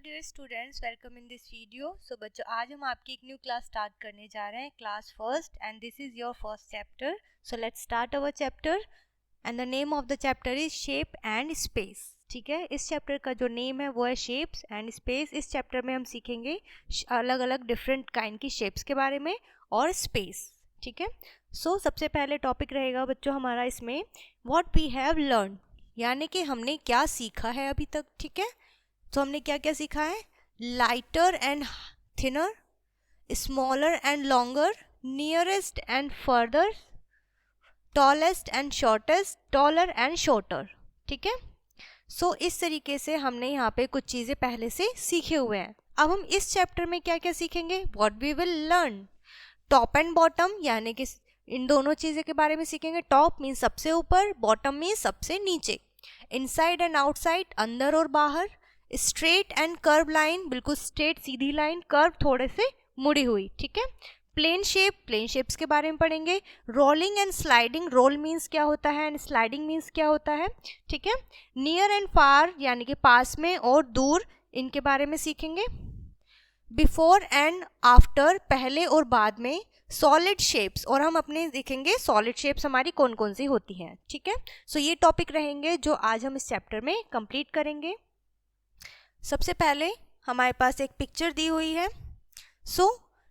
Dear students, welcome in this video. So बच्चों, आज हम आपकी एक न्यू क्लास स्टार्ट करने जा रहे हैं, class first, and this is your first chapter. So let's start our chapter and the name of the chapter is shape and space. ठीक है, इस चैप्टर का जो नेम है वो है शेप्स एंड स्पेस। इस चैप्टर में हम सीखेंगे अलग अलग डिफरेंट काइंड की शेप्स के बारे में और स्पेस। ठीक है, सो सबसे पहले टॉपिक रहेगा बच्चों हमारा इसमें व्हाट वी हैव लर्न, यानी कि हमने क्या सीखा है अभी तक। ठीक है, तो हमने क्या क्या सीखा है? Lighter and thinner, smaller and longer, nearest and further, tallest and shortest, taller and shorter. ठीक है, सो इस तरीके से हमने यहाँ पे कुछ चीज़ें पहले से सीखे हुए हैं। अब हम इस चैप्टर में क्या क्या सीखेंगे? What we will learn, top and bottom, यानी कि इन दोनों चीज़ों के बारे में सीखेंगे। टॉप मीन्स सबसे ऊपर, बॉटम मीन्स सबसे नीचे, इनसाइड एंड आउटसाइड, अंदर और बाहर, स्ट्रेट एंड कर्व लाइन, बिल्कुल स्ट्रेट सीधी लाइन, कर्व थोड़े से मुड़ी हुई। ठीक है, प्लेन शेप, प्लेन शेप्स के बारे में पढ़ेंगे। Rolling and sliding, roll means क्या होता है एंड स्लाइडिंग मीन्स क्या होता है। ठीक है, नियर एंड फार, यानी कि पास में और दूर, इनके बारे में सीखेंगे। बिफोर एंड आफ्टर, पहले और बाद में। सॉलिड शेप्स, और हम अपने देखेंगे सॉलिड शेप्स हमारी कौन कौन सी होती हैं। ठीक है, सो ये टॉपिक रहेंगे जो आज हम इस चैप्टर में कंप्लीट करेंगे। सबसे पहले हमारे पास एक पिक्चर दी हुई है। So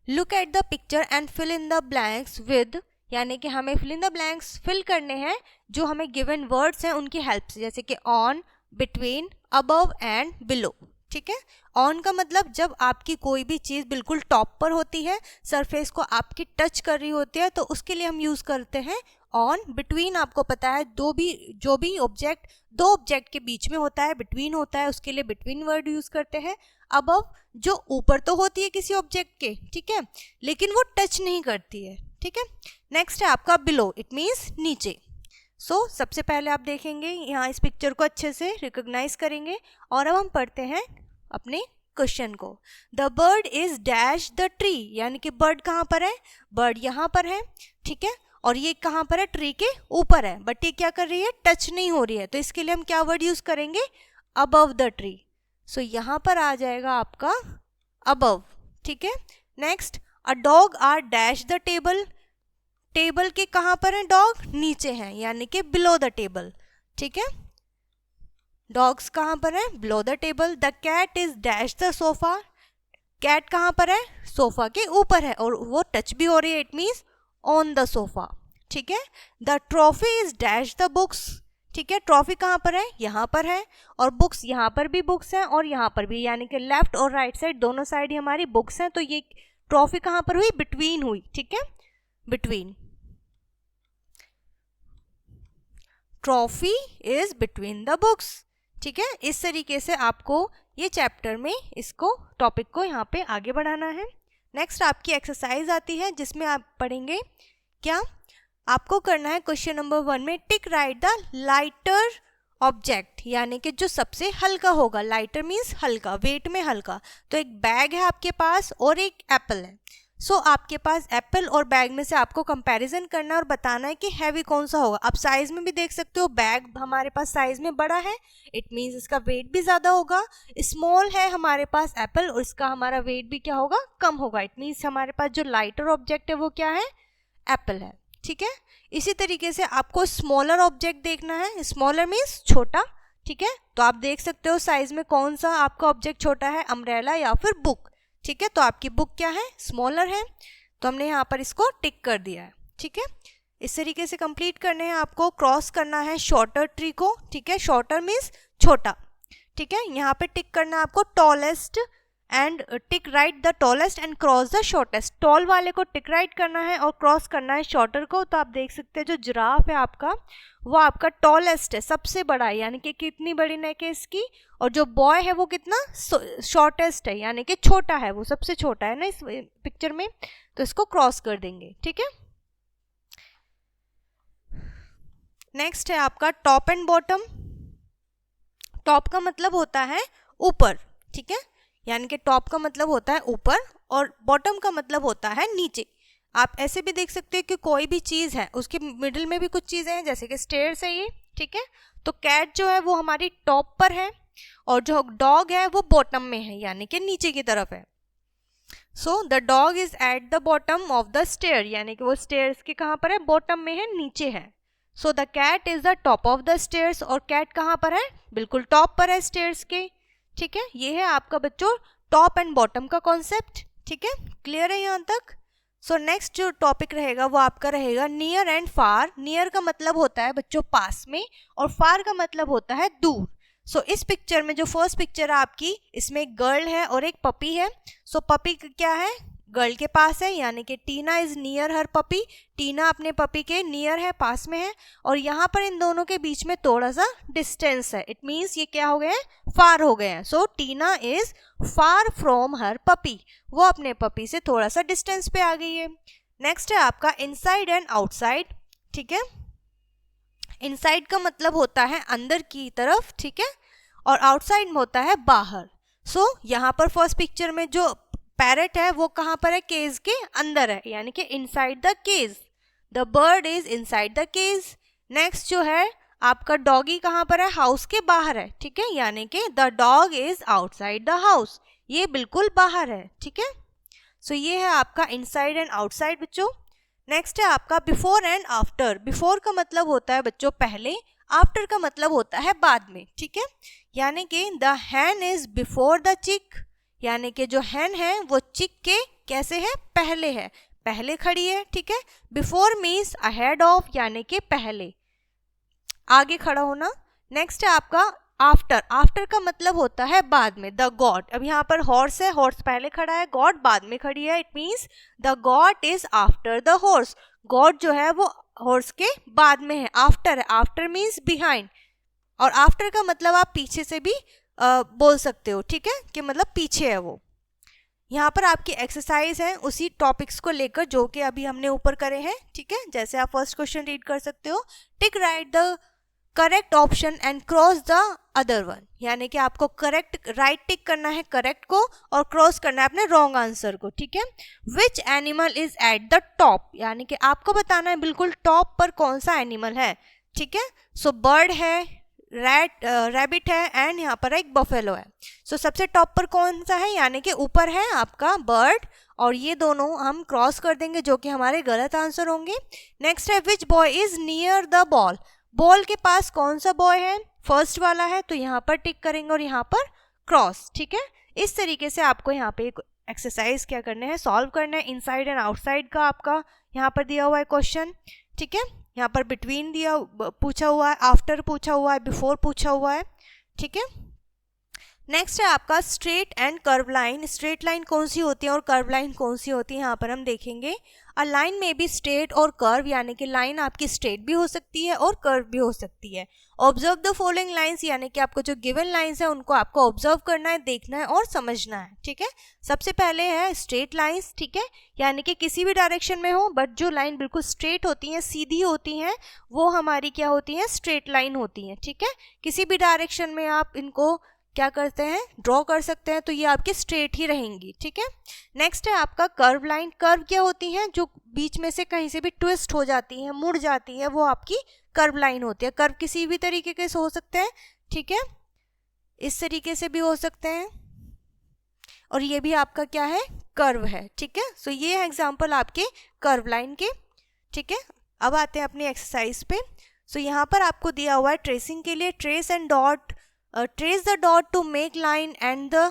look at the picture and fill in the blanks with, यानी कि हमें fill in the blanks fill करने हैं जो हमें गिवन वर्ड्स हैं उनकी हेल्प से, जैसे कि on, between, above and below. ठीक है, ऑन का मतलब जब आपकी कोई भी चीज़ बिल्कुल टॉप पर होती है, सरफेस को आपकी टच कर रही होती है, तो उसके लिए हम यूज़ करते हैं ऑन। बिटवीन आपको पता है जो भी ऑब्जेक्ट दो ऑब्जेक्ट के बीच में होता है, बिटवीन होता है, उसके लिए बिटवीन वर्ड यूज़ करते हैं। अबव जो ऊपर तो होती है किसी ऑब्जेक्ट के, ठीक है, लेकिन वो टच नहीं करती है। ठीक है, नेक्स्ट है आपका बिलो, इट मीन्स नीचे। सो सबसे पहले आप देखेंगे यहाँ इस पिक्चर को अच्छे से रिकॉग्नाइज करेंगे और अब हम पढ़ते हैं अपने क्वेश्चन को। The bird is dash the tree, यानी कि बर्ड कहाँ पर है? बर्ड यहाँ पर है। ठीक है, और ये कहाँ पर है? ट्री के ऊपर है, बट ये क्या कर रही है? टच नहीं हो रही है, तो इसके लिए हम क्या वर्ड यूज करेंगे? Above the tree. सो यहाँ पर आ जाएगा आपका अबव। ठीक है, next, a dog are dash the table, table के कहाँ पर है? डॉग नीचे हैं, यानी कि बिलो द टेबल। ठीक है, डॉग्स कहाँ पर है? Below the table. The cat is dash the sofa, cat कहाँ पर है? सोफा के ऊपर है और वो टच भी हो रही है, it means on the sofa. ठीक है, the trophy is dash the books, ठीक है, ट्रॉफी कहाँ पर है? यहाँ पर है, और बुक्स यहाँ पर भी बुक्स हैं और यहाँ पर भी, यानी कि लेफ्ट और राइट साइड दोनों साइड ही हमारी बुक्स हैं, तो ये ट्रॉफी कहाँ पर हुई? बिटवीन हुई। ठीक है, between, trophy is between the books. ठीक है, इस तरीके से आपको ये चैप्टर में इसको टॉपिक को यहाँ पे आगे बढ़ाना है। नेक्स्ट आपकी एक्सरसाइज आती है जिसमें आप पढ़ेंगे क्या आपको करना है। क्वेश्चन नंबर 1 में टिक राइट द लाइटर ऑब्जेक्ट, यानी कि जो सबसे हल्का होगा। लाइटर मीन्स हल्का, वेट में हल्का। तो एक बैग है आपके पास और एक एप्पल है। सो आपके पास एप्पल और बैग में से आपको कंपैरिजन करना है और बताना है कि हैवी कौन सा होगा। आप साइज में भी देख सकते हो, बैग हमारे पास साइज में बड़ा है, इट मीन्स इसका वेट भी ज़्यादा होगा। स्मॉल है हमारे पास एप्पल और इसका हमारा वेट भी क्या होगा? कम होगा, इट मीन्स हमारे पास जो लाइटर ऑब्जेक्ट है वो क्या है? एप्पल है। ठीक है, इसी तरीके से आपको स्मॉलर ऑब्जेक्ट देखना है। स्मॉलर मीन्स छोटा। ठीक है, तो आप देख सकते हो साइज में कौन सा आपका ऑब्जेक्ट छोटा है, अम्ब्रेला या फिर बुक। ठीक है, तो आपकी बुक क्या है? स्मॉलर है, तो हमने यहाँ पर इसको टिक कर दिया है। ठीक है, इस तरीके से कंप्लीट करने हैं आपको। क्रॉस करना है शॉर्टर ट्री को। ठीक है, शॉर्टर मीन्स छोटा। ठीक है, यहाँ पे टिक करना है आपको tallest and tick right the tallest and cross the shortest. Tall वाले को टिक राइट करना है और क्रॉस करना है शॉर्टर को। तो आप देख सकते हैं जो जिराफ है आपका, वो आपका टॉलेस्ट है, सबसे बड़ा है, यानी कि कितनी बड़ी नेक है इसकी, और जो बॉय है वो कितना शॉर्टेस्ट है, यानी कि छोटा है, वो सबसे छोटा है ना इस पिक्चर में, तो इसको क्रॉस कर देंगे। ठीक है, नेक्स्ट है आपका टॉप एंड बॉटम। टॉप का मतलब होता है ऊपर। ठीक है, यानी कि टॉप का मतलब होता है ऊपर और बॉटम का मतलब होता है नीचे। आप ऐसे भी देख सकते हैं कि कोई भी चीज़ है उसके मिडिल में भी कुछ चीज़ें हैं, जैसे कि स्टेयर्स है ये। ठीक है, तो कैट जो है वो हमारी टॉप पर है और जो डॉग है वो बॉटम में है यानी कि नीचे की तरफ है। So the dog is at the bottom of the stair, यानी कि वो स्टेयर्स के कहाँ पर है, बॉटम में है, नीचे है। So the cat is the top of the stairs, और कैट कहाँ पर है, बिल्कुल टॉप पर है स्टेयर्स के। ठीक है, ये है आपका बच्चों टॉप एंड बॉटम का कॉन्सेप्ट। ठीक है, क्लियर है यहाँ तक। सो नेक्स्ट जो टॉपिक रहेगा वो आपका रहेगा नियर एंड फार। नियर का मतलब होता है बच्चों पास में, और फार का मतलब होता है दूर। सो इस पिक्चर में जो फर्स्ट पिक्चर है आपकी, इसमें एक गर्ल है और एक पपी है। सो पपी क्या है, गर्ल के पास है, यानी कि टीना इज नियर हर पपी। टीना अपने पपी के नियर है, पास में है। और यहाँ पर इन दोनों के बीच में थोड़ा सा डिस्टेंस है, इट मीन्स ये क्या हो गए हैं, फार हो गए हैं। So Tina is far from her puppy, वो अपने पपी से थोड़ा सा डिस्टेंस पे आ गई है। नेक्स्ट है आपका इनसाइड एंड आउटसाइड। ठीक है, इनसाइड का मतलब होता है अंदर की तरफ, ठीक है, और आउटसाइड में होता है बाहर। सो यहाँ पर फर्स्ट पिक्चर में जो पैरट है वो कहाँ पर है, केज के अंदर है, यानी कि inside the cage. The bird is inside the cage. Next जो है आपका डॉगी कहाँ पर है, हाउस के बाहर है। ठीक है, यानी कि the dog is outside the house, ये बिल्कुल बाहर है। ठीक है, सो ये है आपका इनसाइड एंड आउटसाइड बच्चों। नेक्स्ट है आपका बिफोर एंड आफ्टर। बिफोर का मतलब होता है बच्चों पहले, आफ्टर का मतलब होता है बाद में। ठीक है, यानी कि the Hahn is before the चिक, यानी कि जो हैन है वो चिक के कैसे है, पहले है, पहले खड़ी है। ठीक है, बिफोर मीन्स अहेड ऑफ, यानी कि पहले, आगे खड़ा होना। नेक्स्ट है आपका आफ्टर। आफ्टर का मतलब होता है बाद में, द गॉड। अब यहाँ पर हॉर्स है, हॉर्स पहले खड़ा है, गॉड बाद में खड़ी है, it means the God is after the horse. God जो है वो हॉर्स के बाद में है, आफ्टर है, आफ्टर मीन्स बिहाइंड। और आफ्टर का मतलब आप पीछे से भी बोल सकते हो। ठीक है, कि मतलब पीछे है वो। यहाँ पर आपकी एक्सरसाइज है उसी टॉपिक्स को लेकर जो कि अभी हमने ऊपर करे हैं। ठीक है, जैसे आप फर्स्ट क्वेश्चन रीड कर सकते हो, टिक right the correct option and cross the other one, यानी कि आपको करेक्ट राइट टिक करना है करेक्ट को, और क्रॉस करना है अपने रॉन्ग आंसर को। ठीक है, which animal is at the top, यानी कि आपको बताना है बिल्कुल टॉप पर कौन सा एनिमल है। ठीक है, सो बर्ड है, रैबिट है, एंड यहाँ पर एक बफेलो है। सो सबसे टॉप पर कौन सा है, यानी कि ऊपर है आपका बर्ड, और ये दोनों हम क्रॉस कर देंगे जो कि हमारे गलत आंसर होंगे। नेक्स्ट है which boy is near the ball. Ball के पास कौन सा बॉय है, फर्स्ट वाला है, तो यहाँ पर टिक करेंगे और यहाँ पर क्रॉस। ठीक है, इस तरीके से आपको यहाँ पे एक एक्सरसाइज क्या करने हैं, सॉल्व करना है। इनसाइड एंड आउटसाइड का आपका यहाँ पर दिया हुआ है क्वेश्चन। ठीक है, यहाँ पर बिटवीन दिया पूछा हुआ है, आफ्टर पूछा हुआ है, बिफोर पूछा हुआ है। ठीक है, नेक्स्ट है आपका straight and curve line. Straight line कौन सी होती है और कर्व लाइन कौन सी होती है, यहाँ पर हम देखेंगे। अ लाइन में भी स्ट्रेट और कर्व, यानी कि लाइन आपकी स्ट्रेट भी हो सकती है और कर्व भी हो सकती है। ऑब्जर्व द फॉलोइंग लाइंस, यानी कि आपको जो गिवन लाइंस है उनको आपको ऑब्जर्व करना है, देखना है और समझना है। ठीक है, सबसे पहले है स्ट्रेट लाइंस। ठीक है, यानी कि किसी भी डायरेक्शन में हो, बट जो लाइन बिल्कुल स्ट्रेट होती हैं, सीधी होती हैं, वो हमारी क्या होती हैं, स्ट्रेट लाइन होती हैं। ठीक है, किसी भी डायरेक्शन में आप इनको क्या करते हैं, ड्रॉ कर सकते हैं, तो ये आपकी स्ट्रेट ही रहेंगी। ठीक है, नेक्स्ट है आपका कर्व लाइन। कर्व क्या होती हैं, जो बीच में से कहीं से भी ट्विस्ट हो जाती हैं, मुड़ जाती है, वो आपकी कर्व लाइन होती है। कर्व किसी भी तरीके के हो सकते हैं। ठीक है, इस तरीके से भी हो सकते हैं, और ये भी आपका क्या है, कर्व है। ठीक है, सो ये है एग्जाम्पल आपके कर्व लाइन के। ठीक है, अब आते हैं अपनी एक्सरसाइज पे। सो यहाँ पर आपको दिया हुआ है ट्रेसिंग के लिए, trace and dot, trace the dot to make line and the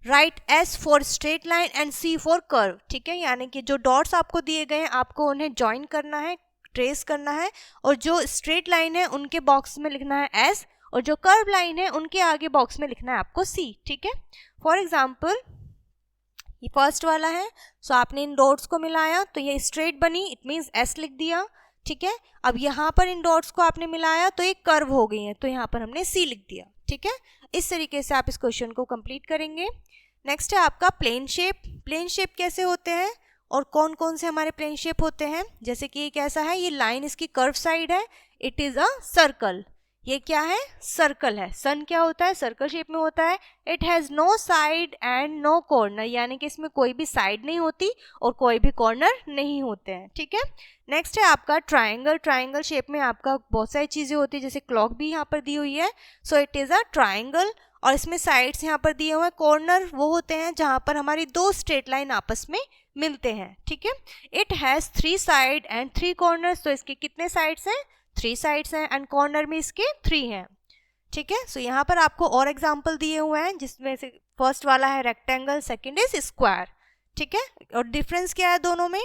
write S for straight line and C for curve। ठीक है, यानी कि जो डॉट्स आपको दिए गए हैं आपको उन्हें ज्वाइन करना है, ट्रेस करना है, और जो स्ट्रेट लाइन है उनके बॉक्स में लिखना है S, और जो कर्व लाइन है उनके आगे बॉक्स में लिखना है आपको C। ठीक है, फॉर एग्जाम्पल ये फर्स्ट वाला है, सो आपने इन डॉट्स को मिलाया तो ये स्ट्रेट बनी, इट मीन्स S लिख दिया। ठीक है, अब यहाँ पर इन डॉट्स को आपने मिलाया तो ये कर्व हो गई है, तो यहाँ पर हमने C लिख दिया। ठीक है, इस तरीके से आप इस क्वेश्चन को कंप्लीट करेंगे। नेक्स्ट है आपका प्लेन शेप। प्लेन शेप कैसे होते हैं और कौन कौन से हमारे प्लेन शेप होते हैं, जैसे कि ये कैसा है, ये लाइन इसकी कर्व साइड है, इट इज़ अ सर्कल। ये क्या है, सर्कल है। सन क्या होता है, सर्कल शेप में होता है। It has no side and no corner, यानी कि इसमें कोई भी साइड नहीं होती और कोई भी कॉर्नर नहीं होते हैं। ठीक है, नेक्स्ट है आपका ट्राइंगल। ट्राइंगल शेप में आपका बहुत सारी चीज़ें होती है, जैसे क्लॉक भी यहाँ पर दी हुई है, so it is a triangle. और इसमें साइड्स यहाँ पर दिए हुए हैं। कॉर्नर वो होते हैं जहाँ पर हमारी दो स्ट्रेट लाइन आपस में मिलते हैं, ठीक है। It has 3 side and 3 corners, तो इसके कितने साइड्स हैं? 3 साइड्स हैं, एंड कॉर्नर में इसके 3 हैं, ठीक है। सो यहाँ पर आपको और एग्जाम्पल दिए हुए हैं, जिसमें से फर्स्ट वाला है रेक्टेंगल, सेकेंड इज स्क्वायर, ठीक है। और डिफरेंस क्या है दोनों में?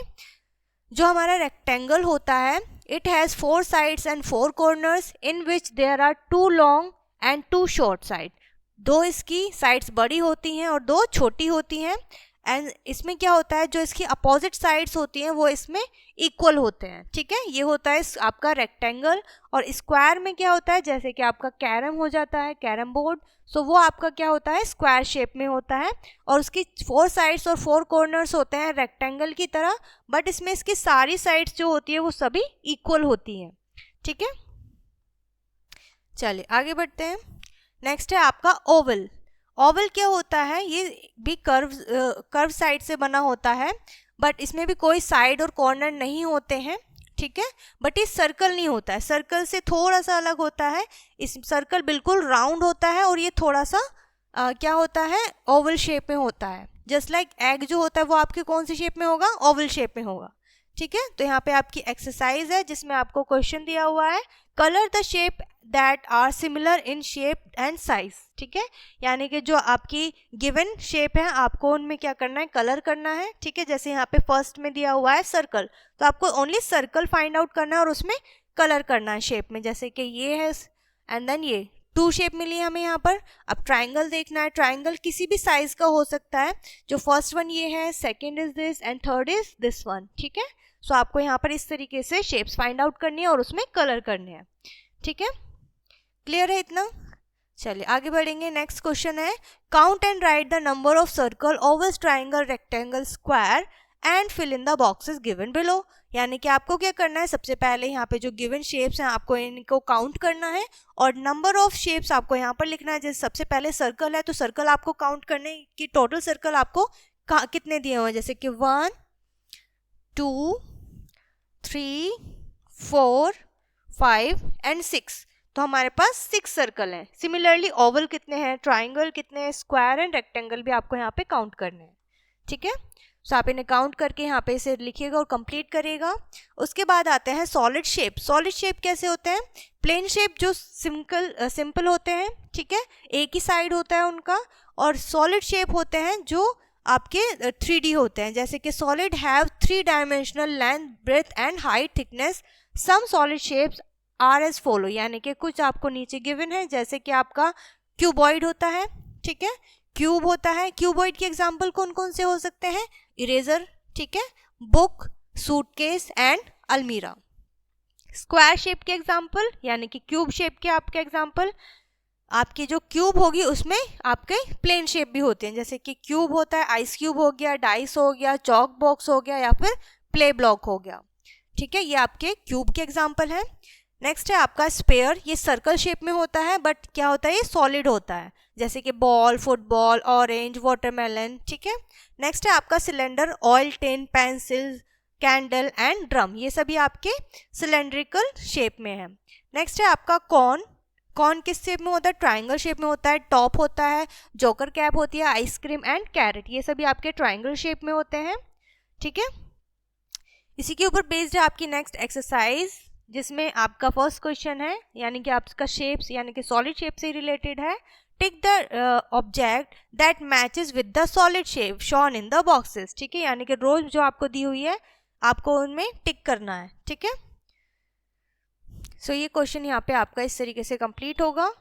जो हमारा रेक्टेंगल होता है, it has 4 sides and 4 corners in which there are 2 long and 2 short side. 2 इसकी साइड्स बड़ी होती हैं और 2 छोटी होती हैं। एंड इसमें क्या होता है, जो इसकी अपोजिट साइड्स होती हैं वो इसमें इक्वल होते हैं, ठीक है। ये होता है आपका रेक्टेंगल। और स्क्वायर में क्या होता है, जैसे कि आपका कैरम हो जाता है, कैरम बोर्ड, सो वो आपका क्या होता है, स्क्वायर शेप में होता है। और उसकी 4 साइड्स और 4 कॉर्नर्स होते हैं रेक्टेंगल की तरह, बट इसमें इसकी सारी साइड्स जो होती है वो सभी इक्वल होती हैं, ठीक है। चलिए आगे बढ़ते हैं। नेक्स्ट है आपका ओवल। ओवल क्या होता है, ये भी कर्व साइड से बना होता है, बट इसमें भी कोई साइड और कॉर्नर नहीं होते हैं, ठीक है। बट ये सर्कल नहीं होता है, सर्कल से थोड़ा सा अलग होता है। इस सर्कल बिल्कुल राउंड होता है और ये थोड़ा सा क्या होता है, ओवल शेप में होता है। जस्ट लाइक एग जो होता है वो आपके कौन सी शेप में होगा, ओवल शेप में होगा, ठीक है। तो यहाँ पे आपकी एक्सरसाइज है जिसमें आपको क्वेश्चन दिया हुआ है, colour the shape that are similar in shape and size, ठीक है। यानी कि जो आपकी गिवन शेप है आपको उनमें क्या करना है, कलर करना है, ठीक है। जैसे यहाँ पे फर्स्ट में दिया हुआ है सर्कल, तो आपको ओनली सर्कल फाइंड आउट करना है और उसमें कलर करना है शेप में, जैसे कि ये है एंड देन ये 2 शेप मिली हमें यहाँ पर। अब ट्राइंगल देखना है, ट्राइंगल किसी भी साइज का हो सकता है। जो फर्स्ट वन ये है, second is this and third is this one, ठीक है। सो आपको यहाँ पर इस तरीके से शेप्स फाइंड आउट करनी है और उसमें कलर करने हैं, ठीक है। क्लियर है इतना? चलिए आगे बढ़ेंगे। नेक्स्ट क्वेश्चन है, count and write the number of circle, ovals, triangle, rectangle, square and fill in the boxes given below. यानी कि आपको क्या करना है, सबसे पहले यहाँ पे जो गिवन शेप्स हैं आपको इनको काउंट करना है और नंबर ऑफ शेप्स आपको यहाँ पर लिखना है। जैसे सबसे पहले सर्कल है तो सर्कल आपको काउंट करने की, टोटल सर्कल आपको कितने दिए हुए हैं, जैसे कि 1 2 3 4 5 एंड 6, तो हमारे पास 6 सर्कल हैं। सिमिलरली ओवल कितने हैं, ट्राइंगल कितने हैं, स्क्वायर एंड रेक्टेंगल भी आपको यहाँ पे काउंट करने हैं, ठीक है। सो आप इन्हें काउंट करके यहाँ पे इसे लिखिएगा और कंप्लीट करिएगा। उसके बाद आते हैं सॉलिड शेप। सॉलिड शेप कैसे होते हैं, प्लेन शेप जो सिंपल होते हैं, ठीक है, एक ही साइड होता है उनका। और सॉलिड शेप होते हैं जो आपके 3D होते हैं, जैसे कि solid have 3 dimensional length, breadth and height, thickness. Some solid shapes are as follow, यानी कि कुछ आपको नीचे गिवन है, जैसे कि आपका क्यूबॉइड होता है, ठीक है, क्यूब होता है। क्यूबॉइड के एग्जाम्पल कौन कौन से हो सकते हैं, इरेजर, ठीक है, बुक, सूटकेस एंड अलमीरा। स्क्वायर शेप के एग्जाम्पल, यानी कि क्यूब शेप के आपके एग्जाम्पल, आपकी जो क्यूब होगी उसमें आपके प्लेन शेप भी होते हैं, जैसे कि क्यूब होता है, आइस क्यूब हो गया, डाइस हो गया, चॉक बॉक्स हो गया या फिर प्ले ब्लॉक हो गया, ठीक है। ये आपके क्यूब के एग्जाम्पल हैं। नेक्स्ट है आपका स्पेयर, ये सर्कल शेप में होता है बट क्या होता है, ये सॉलिड होता है, जैसे कि बॉल, फुटबॉल, ऑरेंज, वाटरमेलन, ठीक है। नेक्स्ट है आपका cylinder, oil tin, pencil, candle and drum, ये सभी आपके सिलेंड्रिकल शेप में है। नेक्स्ट है आपका कॉर्न। कॉर्न किस शेप में होता है, ट्राइंगल शेप में होता है, टॉप होता है, जोकर कैप होती है, आइसक्रीम एंड कैरेट, ये सभी आपके ट्राइंगल शेप में होते हैं, ठीक है। इसी के ऊपर बेस्ड है आपकी नेक्स्ट एक्सरसाइज, जिसमें आपका फर्स्ट क्वेश्चन है, यानी कि आपका शेप्स यानी कि सॉलिड शेप से रिलेटेड है। टिक the object that matches with the solid shape shown in the boxes, ठीक है, यानी कि रोज जो आपको दी हुई है आपको उनमें टिक करना है, ठीक है। सो ये क्वेश्चन यहाँ पे आपका इस तरीके से कंप्लीट होगा।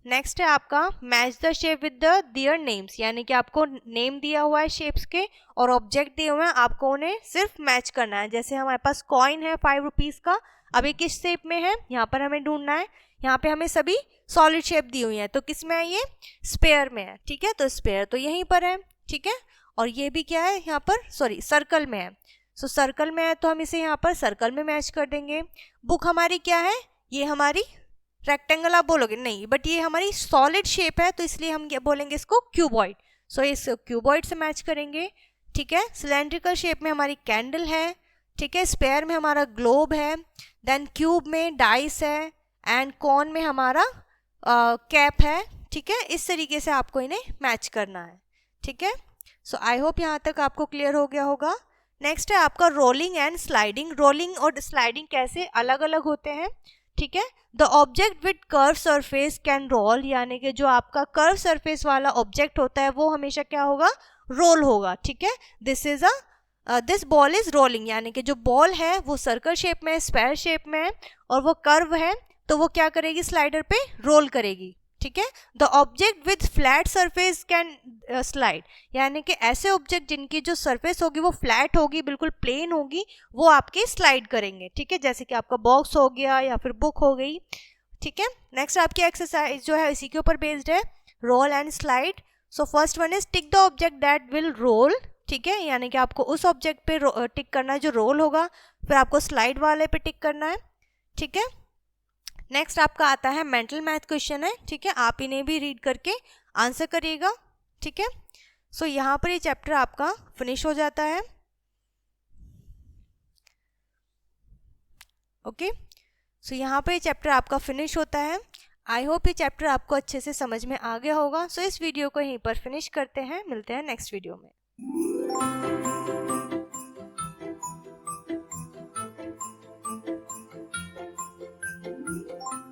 नेक्स्ट है आपका match the shape with the their names, यानी कि आपको नेम दिया हुआ है शेप्स के और ऑब्जेक्ट दिए हुए हैं, आपको उन्हें सिर्फ मैच करना है। जैसे हमारे पास कॉइन है 5 रुपीज़ का, अभी किस शेप में है यहाँ पर हमें ढूंढना है। यहाँ पे हमें सभी सॉलिड शेप दी हुई है, तो किस में है, ये स्पेयर में है, ठीक है। तो स्पेयर तो यहीं पर है, ठीक है। और ये भी क्या है यहाँ पर, सॉरी सर्कल में है। सो सर्कल में है तो हम इसे यहाँ पर सर्कल में मैच कर देंगे। बुक हमारी क्या है, ये हमारी रेक्टेंगल आप बोलोगे नहीं, बट ये हमारी सॉलिड शेप है तो इसलिए हम क्या बोलेंगे इसको, क्यूबॉइड। सो इस क्यूबॉइड से मैच करेंगे, ठीक है। सिलेंड्रिकल शेप में हमारी कैंडल है, ठीक है। स्पेयर में हमारा ग्लोब है, देन क्यूब में डाइस है एंड कॉर्न में हमारा कैप है, ठीक है, इस तरीके से आपको इन्हें मैच करना है। ठीक है, सो आई होप यहाँ तक आपको क्लियर हो गया होगा। नेक्स्ट है आपका रोलिंग एंड स्लाइडिंग। रोलिंग और स्लाइडिंग कैसे अलग अलग होते हैं। ठीक है, the object with curve surface can roll, यानी कि जो आपका कर्व सरफेस वाला ऑब्जेक्ट होता है वो हमेशा क्या होगा, रोल होगा। ठीक है, दिस बॉल इज रोलिंग, यानी कि जो बॉल है वो सर्कल शेप में है, स्क्वायर शेप में है और वो कर्व है, तो वो क्या करेगी, स्लाइडर पे रोल करेगी। ठीक है, the object with flat surface can slide, यानी कि ऐसे ऑब्जेक्ट जिनकी जो सरफेस होगी वो फ्लैट होगी, बिल्कुल प्लेन होगी, वो आपके स्लाइड करेंगे। ठीक है, जैसे कि आपका बॉक्स हो गया या फिर बुक हो गई। ठीक है, नेक्स्ट आपकी एक्सरसाइज जो है इसी के ऊपर बेस्ड है, roll and slide. So first one is tick the object that will roll. ठीक है, यानी कि आपको उस ऑब्जेक्ट पे टिक करना है जो रोल होगा, फिर आपको स्लाइड वाले पे टिक करना है। ठीक है, नेक्स्ट आपका आता है मेंटल मैथ क्वेश्चन है। ठीक है, आप इन्हें भी रीड करके आंसर करिएगा। ठीक है, सो यहाँ पर ये चैप्टर आपका फिनिश हो जाता है। ओके, सो यहाँ पर ये चैप्टर आपका फिनिश होता है। आई होप ये चैप्टर आपको अच्छे से समझ में आ गया होगा। सो इस वीडियो को यहीं पर फिनिश करते हैं, मिलते हैं नेक्स्ट वीडियो में।